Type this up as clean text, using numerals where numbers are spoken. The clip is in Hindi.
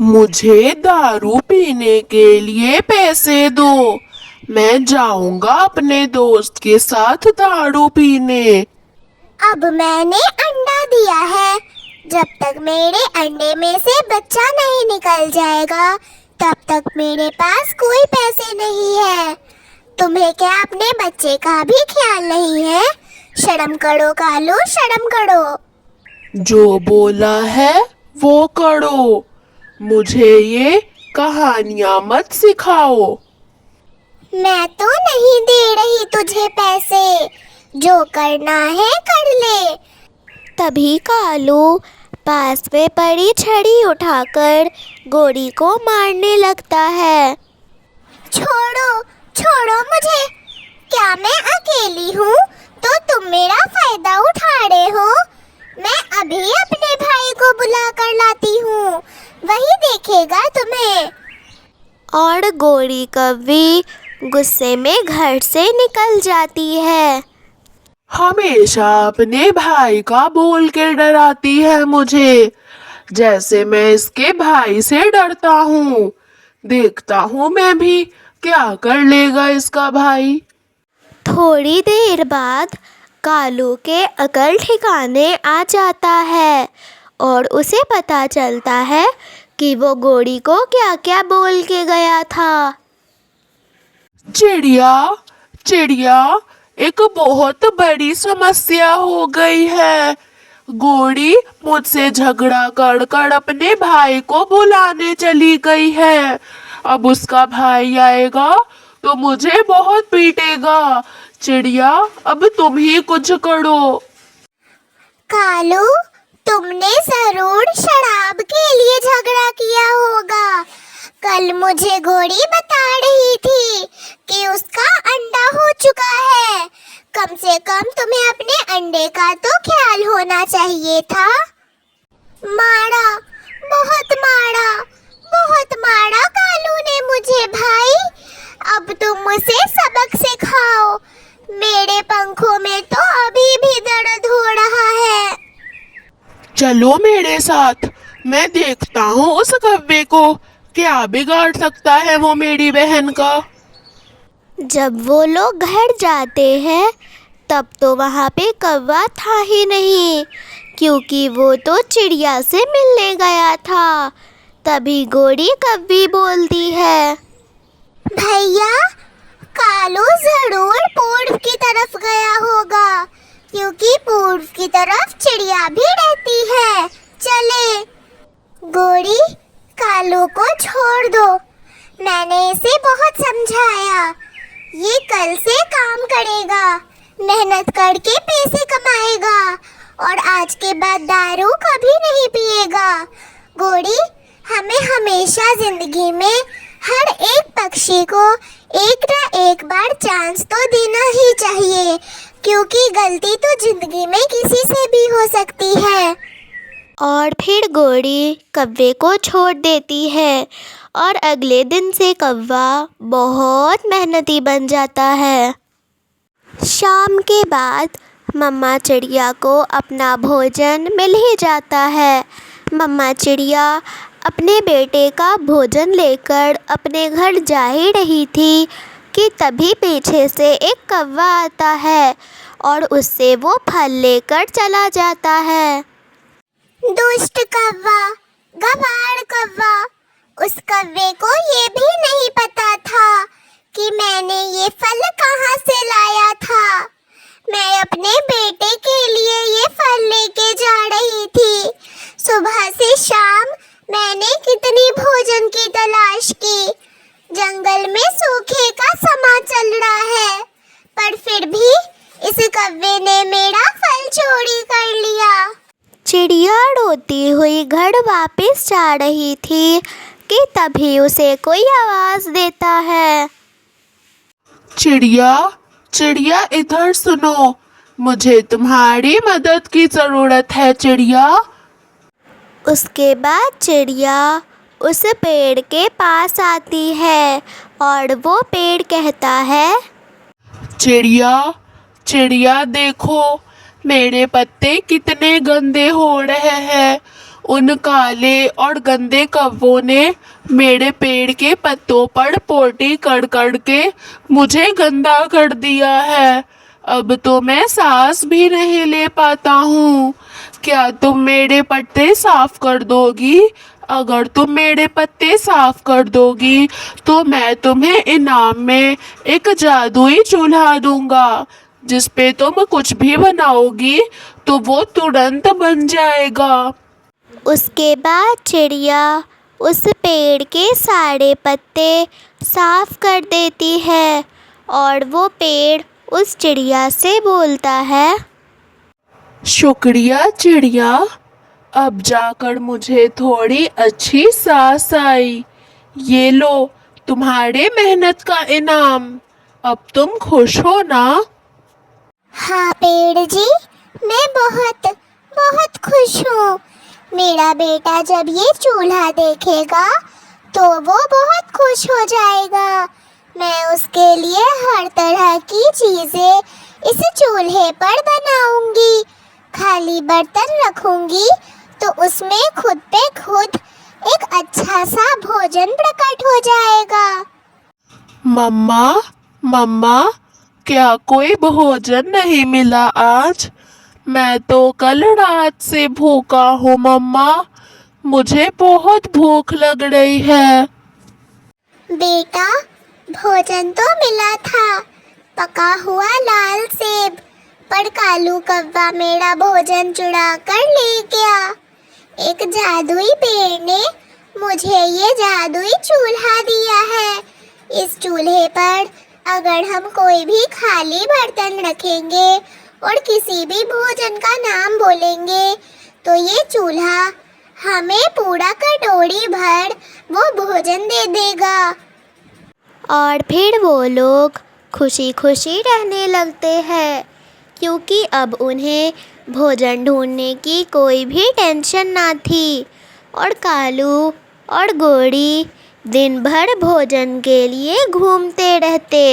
मुझे दारू पीने के लिए पैसे दो। मैं जाऊंगा अपने दोस्त के साथ दारू पीने। अब मैंने अंडा दिया है, जब तक मेरे अंडे में से बच्चा नहीं निकल जाएगा तब तक मेरे पास कोई पैसे नहीं है। तुम्हें क्या अपने बच्चे का भी ख्याल नहीं है? शर्म करो कालू, शर्म करो। जो बोला है वो करो। मुझे ये कहानियां मत सिखाओ। मैं तो नहीं दे रही तुझे पैसे, जो करना है कर ले। तभी कालू पास में पड़ी छड़ी उठाकर गोरी को मारने लगता है। छोड़ो छोड़ो मुझे, क्या मैं अकेली हूँ तो तुम मेरा फायदा उठा रहे हो? मैं अभी अपने भाई को बुला कर लाती हूँ, वही देखेगा तुम्हें। और गोरी कव्वी गुस्से में घर से निकल जाती है। हमेशा अपने भाई का बोल के डराती है मुझे, जैसे मैं इसके भाई से डरता हूँ। देखता हूँ मैं भी क्या कर लेगा इसका भाई। थोड़ी देर बाद कालू के अकल ठिकाने आ जाता है और उसे पता चलता है कि वो गोरी को क्या क्या बोल के गया था। चिड़िया चिड़िया, एक बहुत बड़ी समस्या हो गई है। गोरी मुझसे झगड़ा कर कर अपने भाई को बुलाने चली गई है। अब उसका भाई आएगा तो मुझे बहुत पीटेगा। चिड़िया, अब तुम ही कुछ करो। कालू, तुमने जरूर शराब के लिए झगड़ा किया होगा। कल मुझे गोरी बता रही थी कि उसका अंडा हो चुका है। कम से कम तुम्हें अपने अंडे का तो ख्याल होना चाहिए था। मारा, बहुत मारा कालू ने मुझे भाई। अब तुम मुझे सबक सिखाओ। मेरे पंखों में तो अभी भी दर्द हो रहा है। चलो मेरे साथ, मैं देखता हूँ उस कव्वे को क्या बिगाड़ सकता है वो मेरी बहन का। जब वो लोग घर जाते हैं तब तो वहाँ पे कौवा था ही नहीं, क्योंकि वो तो चिड़िया से मिलने गया था। तभी गोरी कव्वी बोलती है, भैया, कालू जरूर पूर्व की तरफ गया होगा, क्योंकि पूर्व की तरफ चिड़िया भी रहती है। चले। गोरी, कालू को छोड़ दो। मैंने इसे बहुत समझाया। ये कल से काम करेगा, मेहनत करके पैसे कमाएगा और आज के बाद दारू कभी नहीं पिएगा। गोरी, हमें हमेशा जिंदगी में हर एक पक्षी को एक न एक बार चांस तो देना ही चाहिए, क्योंकि गलती तो जिंदगी में किसी से भी हो सकती है। और फिर गोरी कौवे को छोड़ देती है और अगले दिन से कौवा बहुत मेहनती बन जाता है। शाम के बाद मम्मा चिड़िया को अपना भोजन मिल ही जाता है। मम्मा चिड़िया अपने बेटे का भोजन लेकर अपने घर जा ही रही थी कि तभी पीछे से एक कौवा आता है और उससे वो फल लेकर चला जाता है। दुष्ट कौवा, गवार कौवा। उस कौवे को ये भी नहीं पता था कि मैंने ये फल कहाँ से लाया था। मैं अपने बेटे के लिए ये फल लेके जा रही थी। सुबह से शाम मैंने कितनी भोजन की तलाश की। जंगल में सूखे का समा चल रहा है, पर फिर भी इस कौवे ने मेरा फल चोरी कर लिया। चिड़िया रोती हुई घर वापस जा रही थी कि तभी उसे कोई आवाज देता है। चिड़िया चिड़िया, इधर सुनो, मुझे तुम्हारी मदद की जरूरत है चिड़िया। उसके बाद चिड़िया उस पेड़ के पास आती है और वो पेड़ कहता है, चिड़िया चिड़िया देखो, मेरे पत्ते कितने गंदे हो रहे हैं। उन काले और गंदे कौवों ने मेरे पेड़ के पत्तों पर पोटी कर कर के मुझे गंदा कर दिया है। अब तो मैं सांस भी नहीं ले पाता हूँ। क्या तुम मेरे पत्ते साफ कर दोगी? अगर तुम मेरे पत्ते साफ कर दोगी तो मैं तुम्हें इनाम में एक जादुई चूल्हा दूंगा, जिस पे तुम कुछ भी बनाओगी तो वो तुरंत बन जाएगा। उसके बाद चिड़िया उस पेड़ के सारे पत्ते साफ कर देती है और वो पेड़ उस चिड़िया से बोलता है, शुक्रिया चिड़िया, अब जाकर मुझे थोड़ी अच्छी सांस आई। ये लो तुम्हारे मेहनत का इनाम। अब तुम खुश हो ना? हाँ पेड़ जी, मैं बहुत बहुत खुश हूँ। मेरा बेटा जब ये चूल्हा देखेगा तो वो बहुत खुश हो जाएगा। मैं उसके लिए हर तरह की चीज़ें इस चूल्हे पर बनाऊंगी। खाली बर्तन रखूंगी तो उसमें खुद पे खुद एक अच्छा सा भोजन प्रकट हो जाएगा। मम्मा मम्मा, क्या कोई भोजन नहीं मिला आज? मैं तो कल रात से भूखा हूँ मम्मा, मुझे बहुत भूख लग रही है। बेटा, भोजन तो मिला था, पका हुआ लाल सेब, पर कालू कौवा मेरा भोजन चुरा कर ले गया। एक जादुई पेड़ ने मुझे ये जादुई चूल्हा दिया है। इस चूल्हे पर अगर हम कोई भी खाली बर्तन रखेंगे और किसी भी भोजन का नाम बोलेंगे तो ये चूल्हा हमें पूरा कटोरी भर वो भोजन दे देगा। और फिर वो लोग खुशी खुशी रहने लगते हैं, क्योंकि अब उन्हें भोजन ढूंढने की कोई भी टेंशन ना थी और कालू और गोड़ी दिन भर भोजन के लिए घूमते रहते।